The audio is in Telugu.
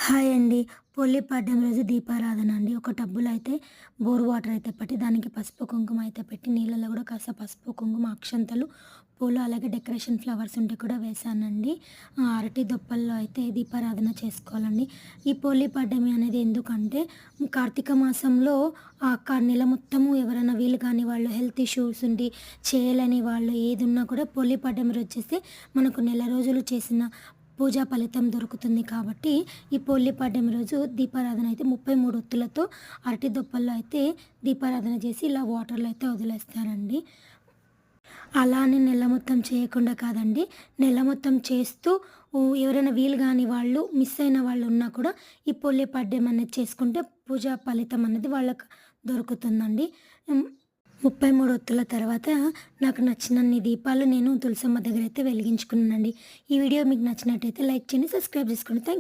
హాయ్ అండి. పోలి పాడ్యం రోజు దీపారాధన అండి. ఒక టబ్బులో అయితే బోర్ వాటర్ అయితే పట్టి, దానికి పసుపు, కుంకుమ అయితే పెట్టి, నీళ్ళలో కూడా కాస్త పసుపు, కుంకుమ, అక్షంతలు, పూలు అలాగే డెకరేషన్ ఫ్లవర్స్ ఉంటే కూడా వేశానండి. అరటి దొప్పల్లో అయితే దీపారాధన చేసుకోవాలండి. ఈ పోలి పాడ్యమి అనేది ఎందుకంటే కార్తీక మాసంలో నెల మొత్తము ఎవరైనా వీలు కాని వాళ్ళు, హెల్త్ ఇష్యూస్ ఉండి చేయలేని వాళ్ళు ఏది ఉన్నా కూడా పోలి పాడ్యం రోజు చేస్తే మనకు నెల రోజులు చేసిన పూజా ఫలితం దొరుకుతుంది కాబట్టి, ఈ పోలి పాడ్యం రోజు దీపారాధన అయితే 33 ఒత్తులతో అరటి దొప్పల్లో అయితే దీపారాధన చేసి ఇలా వాటర్‌లో అయితే వదిలేస్తారండి. అలా అని నెల మొత్తం చేయకుండా కాదండి. నెల మొత్తం చేస్తూ ఎవరైనా వీలు గాని వాళ్ళు, మిస్ అయిన వాళ్ళు ఉన్నా కూడా ఈ పోలి పాడ్యం అనేది చేసుకుంటే పూజా ఫలితం అనేది వాళ్ళకి దొరుకుతుందండి. హ్మ్. 33 ఒత్తుల తర్వాత నాకు నచ్చినన్ని దీపాలు నేను తులసమ్మ దగ్గర అయితే వెలిగించుకున్నానండి. ఈ వీడియో మీకు నచ్చినట్టయితే లైక్ చేయండి, సబ్స్క్రైబ్ చేసుకోండి. Thank you.